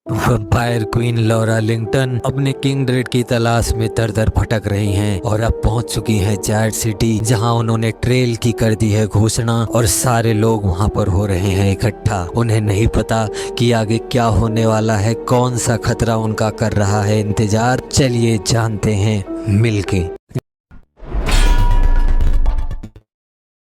Vampire queen Laura लिंगटन अपने king dread की तलाश में दर दर भटक रही हैं और अब पहुंच चुकी हैं जैड सिटी, जहां उन्होंने ट्रेल की कर दी है घोषणा और सारे लोग वहां पर हो रहे हैं इकट्ठा। उन्हें नहीं पता कि आगे क्या होने वाला है, कौन सा खतरा उनका कर रहा है इंतजार। चलिए जानते हैं मिलके।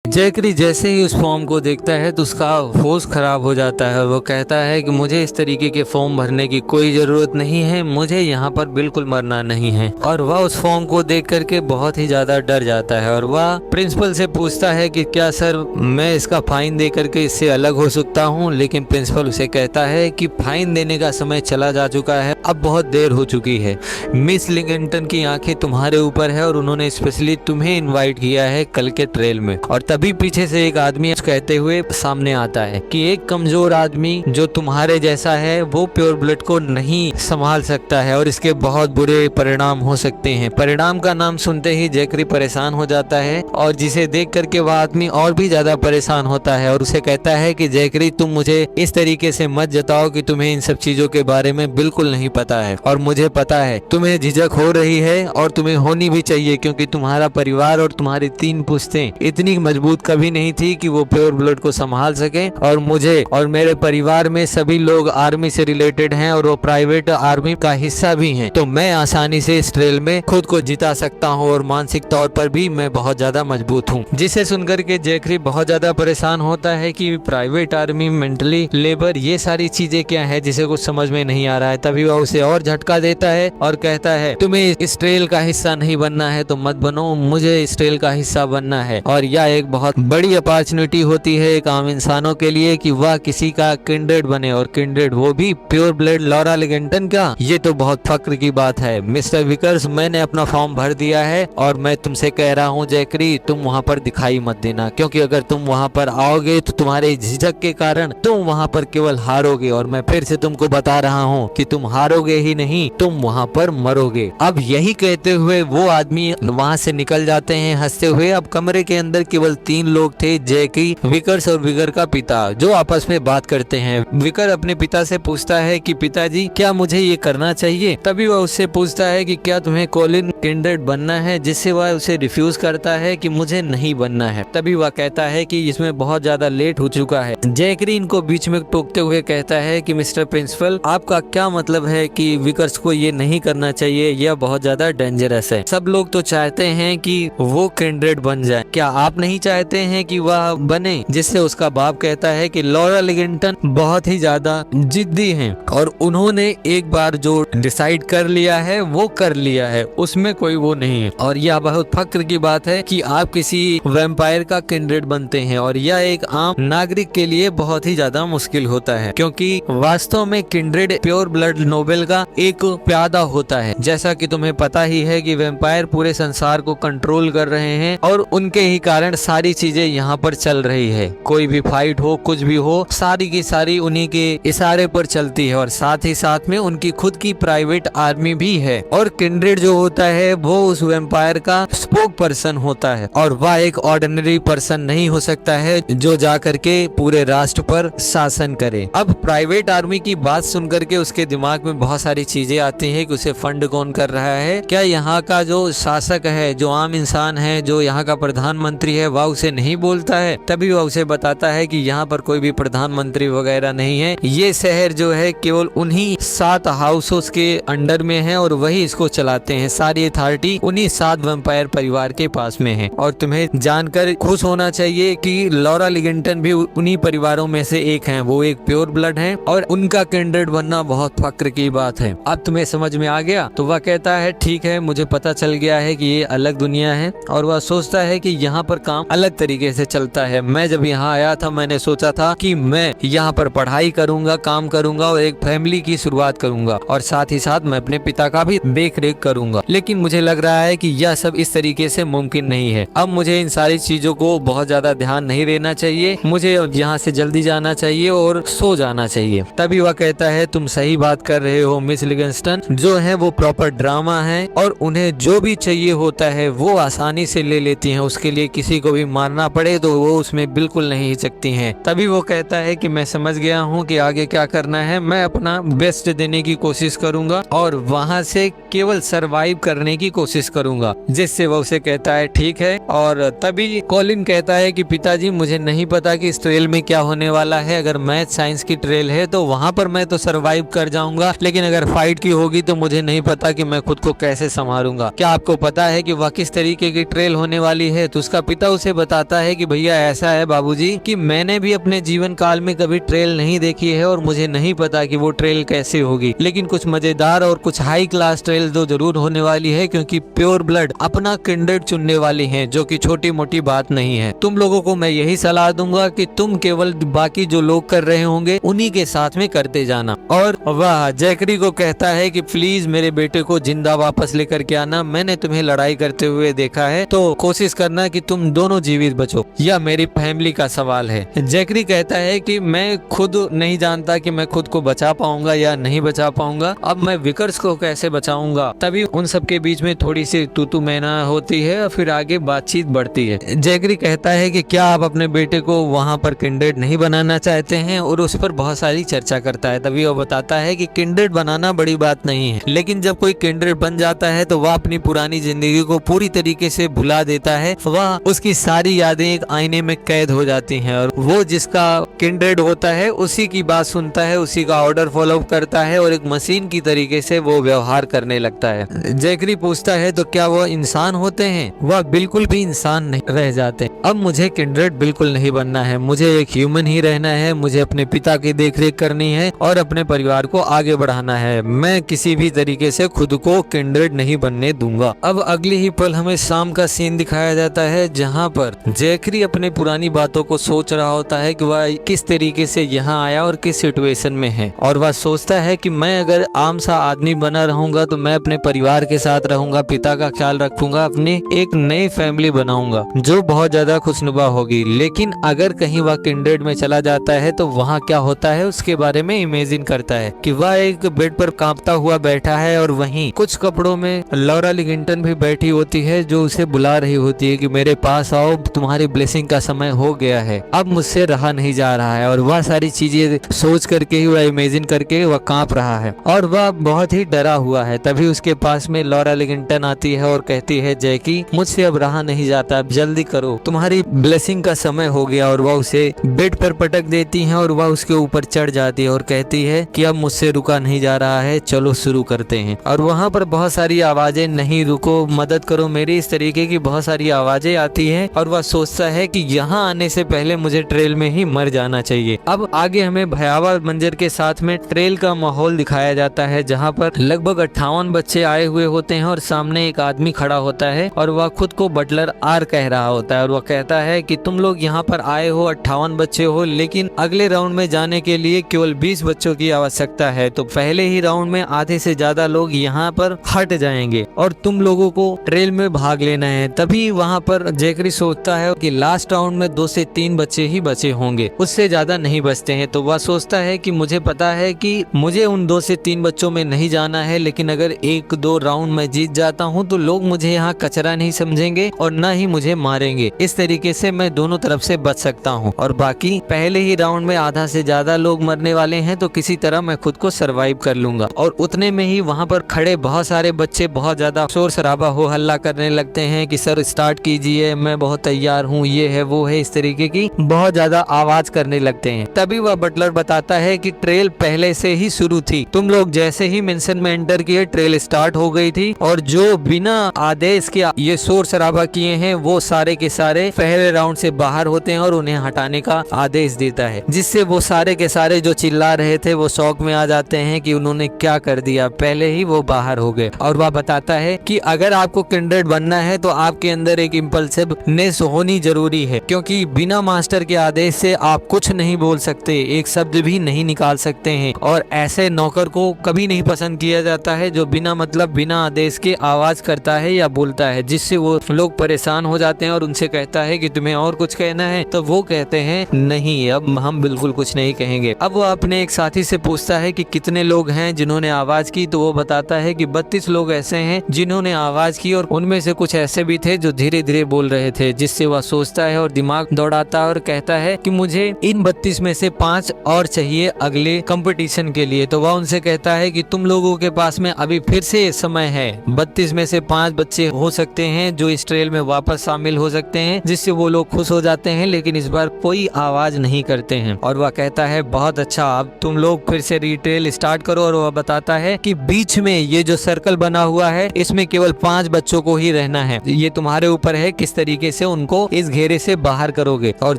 जैकरी जैसे ही उस फॉर्म को देखता है तो उसका होश खराब हो जाता है। वो कहता है कि मुझे इस तरीके के फॉर्म भरने की कोई ज़रूरत नहीं है, मुझे यहाँ पर बिल्कुल मरना नहीं है। और वह उस फॉर्म को देख करके बहुत ही ज़्यादा डर जाता है और वह प्रिंसिपल से पूछता है कि क्या सर मैं इसका फाइन दे करके इससे अलग हो सकता हूँ। लेकिन प्रिंसिपल उसे कहता है कि फाइन देने का समय चला जा चुका है, अब बहुत देर हो चुकी है। मिस लिंगटन की आंखें तुम्हारे ऊपर है और उन्होंने स्पेशली तुम्हें इन्वाइट किया है कल के ट्रेल में। और तभी पीछे से एक आदमी कहते हुए सामने आता है कि एक कमजोर आदमी जो तुम्हारे जैसा है वो प्योर ब्लड को नहीं संभाल सकता है और इसके बहुत बुरे परिणाम हो सकते हैं। परिणाम का नाम सुनते ही जैकरी परेशान हो जाता है और जिसे देख करके वह आदमी और भी ज्यादा परेशान होता है और उसे कहता है कि जैकरी तुम मुझे इस तरीके से मत जताओ कि तुम्हें इन सब चीजों के बारे में बिल्कुल नहीं पता है। और मुझे पता है तुम्हें झिझक हो रही है और तुम्हें होनी भी चाहिए, क्योंकि तुम्हारा परिवार और तुम्हारी 3 पुश्तें इतनी मजबूत कभी नहीं थी कि वो प्योर ब्लड को संभाल सके। और मुझे और मेरे परिवार में सभी लोग आर्मी से रिलेटेड हैं और वो प्राइवेट आर्मी का हिस्सा भी हैं, तो मैं आसानी से इस ट्रेल में खुद को जिता सकता हूँ और मानसिक तौर पर भी मैं बहुत ज्यादा मजबूत हूँ। जिसे सुनकर के जैकरी बहुत ज्यादा परेशान होता है कि प्राइवेट आर्मी, मेंटली लेबर, ये सारी चीजें क्या है जिसे कुछ समझ में नहीं आ रहा है। तभी वह उसे और झटका देता है और कहता है तुम्हें इस ट्रेल का हिस्सा नहीं बनना है तो मत बनो, मुझे इस ट्रेल का हिस्सा बनना है। और यह एक बहुत बड़ी अपॉर्चुनिटी होती है एक आम इंसानों के लिए कि वह किसी का किंड्रेड बने, और किंड्रेड वो भी प्योर ब्लड लॉरा लिंगटन का। ये तो बहुत फक्र की बात है। मिस्टर विकर्स, मैंने अपना फॉर्म भर दिया है और मैं तुमसे कह रहा हूँ जैकरी तुम वहाँ पर दिखाई मत देना, क्योंकि अगर तुम वहाँ पर आओगे तो तुम्हारे झिझक के कारण तुम वहाँ पर केवल हारोगे। और मैं फिर से तुमको बता रहा हूँ कि तुम हारोगे ही नहीं, तुम वहाँ पर मरोगे। अब यही कहते हुए वो आदमी वहाँ से निकल जाते हैं हंसते हुए। अब कमरे के अंदर केवल 3 लोग थे, जैकी, विकर्स और विगर का पिता, जो आपस में बात करते हैं। विकर अपने पिता से पूछता है कि पिताजी क्या मुझे ये करना चाहिए। तभी वह उससे पूछता है कि क्या तुम्हें कॉलिन किंड्रेड बनना है, जिससे वह उसे रिफ्यूज करता है कि मुझे नहीं बनना है। तभी वह कहता है कि इसमें बहुत ज्यादा लेट हो चुका है। जैकरी इनको बीच में टोकते हुए कहता है कि मिस्टर प्रिंसिपल, आपका क्या मतलब है कि विकर्स को ये नहीं करना चाहिए, यह बहुत ज्यादा डेंजरस है। सब लोग तो चाहते हैं कि वो किंड्रेड बन जाए, क्या आप नहीं चाहते हैं कि वह बने। जिससे उसका बाप कहता है कि लॉरा लिंगटन बहुत ही ज्यादा जिद्दी हैं और उन्होंने एक बार जो डिसाइड कर लिया है वो कर लिया है, उसमें कोई वो नहीं है। और यह बहुत फक्र की बात है कि आप किसी वैम्पायर का किंड्रेड बनते हैं, और यह एक आम नागरिक के लिए बहुत ही ज्यादा मुश्किल होता है, क्योंकि वास्तव में किंड्रेड प्योर ब्लड नोबेल का एक प्यादा होता है। जैसा कि तुम्हें पता ही है कि वैम्पायर पूरे संसार को कंट्रोल कर रहे हैं और उनके ही कारण सारी चीजें यहाँ पर चल रही है। कोई भी फाइट हो, कुछ भी हो, सारी की सारी उन्हीं के इशारे पर चलती है। और साथ ही साथ में उनकी खुद की प्राइवेट आर्मी भी है। और किंड्रेड जो होता है वो उस वैम्पायर का स्पोक पर्सन होता है, और वह एक ऑर्डिनरी पर्सन नहीं हो सकता है जो जा करके पूरे राष्ट्र पर शासन करे। अब प्राइवेट आर्मी की बात सुन करके उसके दिमाग में बहुत सारी चीजें आती है कि उसे फंड कौन कर रहा है। क्या यहाँ का जो शासक है, जो आम इंसान है, जो यहाँ का प्रधानमंत्री है, वह उसे नहीं बोलता है। तभी वह उसे बताता है कि यहाँ पर कोई भी प्रधानमंत्री वगैरह नहीं है, ये शहर जो है केवल उन्हीं 7 हाउसेस के अंडर में है और वही इसको चलाते हैं। सारी अथॉरिटी उन्हीं 7 वैम्पायर परिवार के पास में है। और तुम्हें जानकर खुश होना चाहिए कि लॉरा लिंगटन भी उन्हीं परिवारों में से एक हैं। वो एक प्योर ब्लड हैं और उनका किंड्रेड बनना बहुत फक्र की बात है। अब तुम्हें समझ में आ गया। तो वह कहता है ठीक है, मुझे पता चल गया है कि ये अलग दुनिया है और वह सोचता है कि यहाँ पर काम अलग तरीके से चलता है। मैं जब यहाँ आया था मैंने सोचा था कि मैं यहाँ पर पढ़ाई करूंगा, काम करूंगा और एक फैमिली की शुरुआत करूंगा, और साथ ही साथ मैं अपने पिता का भी देख रेख करूंगा। लेकिन मुझे लग रहा है कि यह सब इस तरीके से मुमकिन नहीं है। अब मुझे इन सारी चीजों को बहुत ज्यादा ध्यान नहीं देना चाहिए, मुझे यहाँ से जल्दी जाना चाहिए और सो जाना चाहिए। तभी वह कहता है तुम सही बात कर रहे रहे हो मिस लिविंगस्टन, जो है वो प्रॉपर ड्रामा है और उन्हें जो भी चाहिए होता है वो आसानी से ले लेती हैं। उसके लिए किसी को भी मारना पड़े तो वो उसमें बिल्कुल नहीं हिचकती हैं। तभी वो कहता है कि मैं समझ गया हूँ कि आगे क्या करना है, मैं अपना बेस्ट देने की कोशिश करूंगा और वहां से केवल सरवाइव करने की कोशिश करूंगा। जिससे वो उसे कहता है ठीक है। और तभी कॉलिन कहता है कि पिताजी मुझे नहीं पता कि इस ट्रेल में क्या होने वाला है। अगर मैथ साइंस की ट्रेल है तो वहां पर मैं तो सरवाइव कर जाऊंगा, लेकिन अगर फाइट की होगी तो मुझे नहीं पता कि मैं खुद को कैसे संभालूंगा। क्या आपको पता है कि वह किस तरीके की ट्रेल होने वाली है? तो उसका पिता उसे बताता है कि भैया ऐसा है बाबूजी कि मैंने भी अपने जीवन काल में कभी ट्रेल नहीं देखी है और मुझे नहीं पता कि वो ट्रेल कैसे होगी, लेकिन कुछ मजेदार और कुछ हाई क्लास ट्रेल तो जरूर होने वाली है, क्योंकि प्योर ब्लड अपना किंडर्ड चुनने वाली है, जो कि छोटी मोटी बात नहीं है। तुम लोगों को मैं यही सलाह दूंगा कि तुम केवल बाकी जो लोग कर रहे होंगे उन्हीं के साथ में करते जाना। और वह जैकरी को कहता है कि प्लीज मेरे बेटे को जिंदा वापस लेकर के आना, मैंने तुम्हें लड़ाई करते हुए देखा है, तो कोशिश करना कि तुम दोनों जीवित बचो, यह मेरी फैमिली का सवाल है। जैकरी कहता है कि मैं खुद नहीं जानता कि मैं खुद को बचा पाऊंगा या नहीं बचा पाऊंगा, अब मैं विकर्स को कैसे बचाऊंगा। तभी उन सबके बीच में थोड़ी सी तू मैना होती है और फिर आगे बातचीत बढ़ती है। जैकरी कहता है कि क्या आप अपने बेटे को वहां पर किंडर्ड नहीं बनाना चाहते हैं, और उस पर बहुत सारी चर्चा करता है। तभी वो बताता है कि किंडर्ड बनाना बड़ी बात नहीं है, लेकिन जब कोई किंडर्ड बन जाता है तो वह अपनी पुरानी जिंदगी को पूरी तरीके से भुला देता है। वह उसकी सारी यादें एक आईने में कैद हो जाती हैं और वो जिसका किंडर्ड होता है उसी की बात सुनता है, उसी का ऑर्डर फॉलो करता है और एक मशीन की तरीके से वो व्यवहार करने लगता है। जैकरी पूछता है तो क्या वो इंसान होते हैं? वह बिल्कुल भी इंसान नहीं रह जाते। अब मुझे किंडर्ड बिल्कुल नहीं बनना है, मुझे एक ह्यूमन ही रहना है, मुझे अपने पिता की देखरेख करनी है और अपने परिवार को आगे बढ़ाना है। मैं किसी भी तरीके से खुद को किंडर्ड नहीं बनने दूंगा। अब अगली ही पल हमें शाम का सीन दिखाया जाता है, जहाँ पर जैकरी अपनी पुरानी बातों को सोच रहा होता है कि वह किस तरीके से यहाँ आया और किस सिचुएशन में है। और वह सोचता है कि मैं अगर आम सा आदमी बना रहूंगा तो मैं अपने परिवार के साथ रहूंगा, पिता का ख्याल रखूंगा, अपनी एक नई फैमिली बनाऊंगा जो बहुत ज्यादा खुशनुमा होगी। लेकिन अगर कहीं वह किंडर्ड में चला जाता है तो वहाँ क्या होता है उसके बारे में इमेजिन करता है कि वह एक बेड पर कांपता हुआ बैठा है और वहीं कुछ कपड़ों में लॉरा लिविंगस्टन भी बैठी होती है, जो उसे बुला रही होती है कि मेरे पास आओ, तुम्हारी ब्लेसिंग का समय हो गया है, अब मुझसे रहा नहीं जा रहा है। और वह सारी चीजें सोच करके ही वह इमेजिन करके वह कांप रहा है और वह बहुत ही डरा हुआ है। तभी उसके पास में लॉरा लिविंगस्टन आती है और कहती है जैकी मुझसे अब रहा नहीं जाता, अब जल्दी करो, तुम्हारी ब्लेसिंग का समय हो गया। और वह उसे बेड पर पटक देती है और वह उसके ऊपर चढ़ जाती है और कहती है कि अब मुझसे रुका नहीं जा रहा है, चलो शुरू करते हैं। और वहाँ पर बहुत सारी आवाजें, नहीं रुको, मदद करो मेरी, इस तरीके की बहुत सारी आवाजें आती हैं और वह सोचता है कि यहाँ आने से पहले मुझे ट्रेल में ही मर जाना चाहिए। अब आगे हमें भयावह मंजर के साथ में ट्रेल का माहौल दिखाया जाता है, जहाँ पर लगभग 58 बच्चे आए हुए होते हैं और सामने एक आदमी खड़ा होता है और वह खुद को बटलर आर कह रहा होता है। और वह कहता है कि तुम लोग यहाँ पर आए हो, 58 बच्चे हो, लेकिन अगले राउंड में जाने के लिए केवल 20 बच्चों की आवश्यकता है, तो पहले ही राउंड में आधे से ज्यादा लोग यहाँ पर हट जाएंगे और तुम लोगों को ट्रेल में भाग लेना है। तभी वहाँ पर जैकरी सोचता है कि लास्ट राउंड में 2 से 3 बच्चे ही बचे होंगे, उससे ज्यादा नहीं बचते हैं। तो वह सोचता है कि मुझे पता है कि मुझे उन 2 से 3 बच्चों में नहीं जाना है, लेकिन अगर 1-2 राउंड में जीत जाता हूँ तो लोग मुझे यहाँ कचरा नहीं समझेंगे और न ही मुझे मारेंगे। इस तरीके से मैं दोनों तरफ से बच सकता हूँ। और बाकी पहले ही राउंड में आधा से ज्यादा लोग मरने वाले हैं, तो किसी तरह मैं खुद को सरवाइव कर लूंगा। और उतने में ही वहाँ पर खड़े बहुत सारे बच्चे बहुत ज्यादा शोर शराबा हो हल्ला करने लगते हैं कि सर स्टार्ट कीजिए, मैं बहुत तैयार हूँ, ये है वो है, इस तरीके की बहुत ज्यादा आवाज करने लगते हैं। तभी वह बटलर बताता है कि ट्रेल पहले से ही शुरू थी, तुम लोग जैसे ही मेंशन में एंटर किए ट्रेल स्टार्ट हो गई थी और जो बिना आदेश के ये शोर शराबा किए हैं वो सारे के सारे पहले राउंड से बाहर होते हैं और उन्हें हटाने का आदेश देता है, जिससे वो सारे के सारे जो चिल्ला रहे थे वो शौक में आ जाते हैं कि उन्होंने क्या कर दिया, पहले ही वो बाहर हो गए। और वह बताता है कि अगर आपको किंडर्ड बनना है तो आपके अंदर एक इम्पल्सिवनेस होनी जरूरी है, क्योंकि बिना मास्टर के आदेश से आप कुछ नहीं बोल सकते, एक शब्द भी नहीं निकाल सकते हैं। और ऐसे नौकर को कभी नहीं पसंद किया जाता है जो बिना मतलब बिना आदेश के आवाज करता है या बोलता है, जिससे वो लोग परेशान हो जाते हैं और उनसे कहता है कि तुम्हें और कुछ कहना है, तो वो कहते हैं नहीं, अब हम बिल्कुल कुछ नहीं कहेंगे। अब वो अपने एक साथी से पूछता है कि कितने लोग हैं जिन्होंने आवाज की, तो वो बताता है कि 32 लोग ऐसे हैं जिन्होंने आवाज की और उनमें से कुछ ऐसे भी थे जो धीरे धीरे बोल रहे थे, जिससे वह सोचता है और दिमाग दौड़ाता है और कहता है कि मुझे इन 32 में से 5 और चाहिए अगले कंपटीशन के लिए। तो वह उनसे कहता है कि तुम लोगों के पास में अभी फिर से समय है, 32 में से 5 बच्चे हो सकते हैं जो इस ट्रेल में वापस शामिल हो सकते हैं, जिससे वो लोग खुश हो जाते हैं, लेकिन इस बार कोई आवाज नहीं करते हैं। और वह कहता है बहुत अच्छा, अब तुम लोग फिर से रिट्रेल स्टार्ट करो। और वह बताता है कि बीच में ये जो सर्कल बना हुआ है इसमें केवल 5 बच्चों को ही रहना है, ये तुम्हारे ऊपर है किस तरीके से उनको इस घेरे से बाहर करोगे, और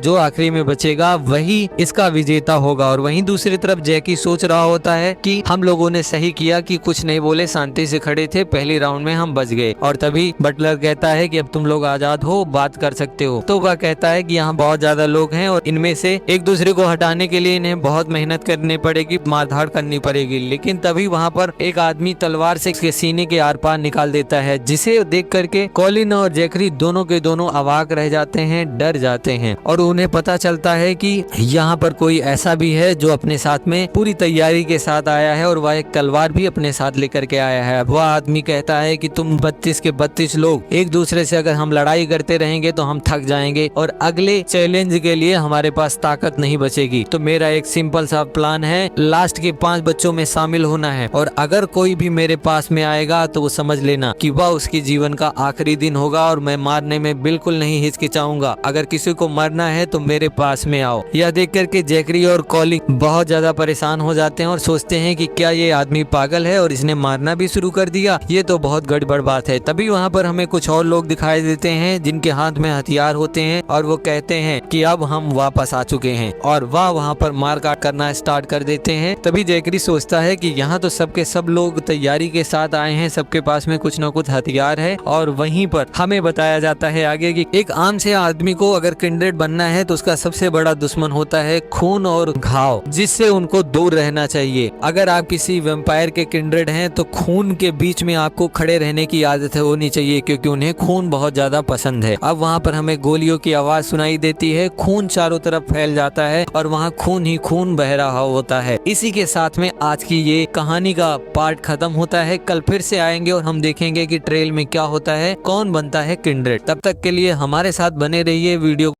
जो आखिरी में बचेगा वही इसका विजेता होगा। और वहीं दूसरी तरफ जैकी सोच रहा होता है कि हम लोगों ने सही किया कि कुछ नहीं बोले, शांति से खड़े थे, पहली राउंड में हम बच गए। और तभी बटलर कहता है कि अब तुम लोग आजाद हो, बात कर सकते हो। तो वह कहता है कि यहाँ बहुत ज्यादा लोग हैं और इनमें से एक दूसरे को हटाने के लिए इन्हें बहुत मेहनत करनी पड़ेगी, मारधाड़ करनी पड़ेगी। लेकिन तभी वहाँ पर एक आदमी तलवार से इसके सीने के आर पार निकाल देता है, जिसे देख करके कॉलिन और जैकरी दोनों के दोनों अवाक रह जाते हैं, डर जाते हैं। और उन्हें पता चलता है कि यहाँ पर कोई ऐसा भी है जो अपने साथ में पूरी तैयारी के साथ आया है और वह एक तलवार भी अपने साथ लेकर के आया है। वह आदमी कहता है कि तुम 32 के 32 लोग एक दूसरे से अगर हम लड़ाई करते रहेंगे तो हम थक जाएंगे और अगले चैलेंज के लिए हमारे पास ताकत नहीं बचेगी। तो मेरा एक सिंपल सा प्लान है, लास्ट के 5 बच्चों में शामिल होना है, और अगर कोई भी मेरे पास में आएगा तो वो समझ लेना कि वह उसके जीवन का आखिरी दिन होगा और मैं मारने में बिल्कुल नहीं हिचकिचाऊंगा। अगर किसी को मरना है तो मेरे पास में आओ। यह देख करके जैकरी और कॉलिन बहुत ज्यादा परेशान हो जाते हैं और सोचते हैं कि क्या ये आदमी पागल है और इसने मारना भी शुरू कर दिया, ये तो बहुत गड़बड़ बात है। तभी वहाँ पर हमें कुछ और लोग दिखाई देते हैं जिनके हाथ में हथियार होते हैं और वो कहते हैं कि अब हम वापस आ चुके हैं, और वह वहाँ पर मारकाट करना स्टार्ट कर देते हैं। तभी जैकरी सोचता है कि यहाँ तो सबके सब लोग तैयारी के साथ आए हैं, सबके पास में कुछ न कुछ हथियार है। और वहीं पर हमें बताया जाता है आगे कि एक आम से आदमी को अगर किंड्रेड बनना है तो उसका सबसे बड़ा दुश्मन होता है खून और घाव, जिससे उनको दूर रहना चाहिए। अगर आप किसी वैम्पायर के किंड्रेड हैं तो खून के बीच में आपको खड़े रहने की आदत होनी चाहिए, क्योंकि उन्हें खून बहुत ज्यादा पसंद है। अब वहाँ पर हमें गोलियों की आवाज सुनाई देती है, खून चारों तरफ फैल जाता है और वहाँ खून ही खून बह रहा होता है। इसी के साथ में आज की ये कहानी का पार्ट खत्म होता है। कल फिर से आएंगे और हम देखेंगे कि ट्रेल में क्या होता है, कौन बनता है किंड्रेड। तब तक के लिए हमारे साथ बने रहिए। वीडियो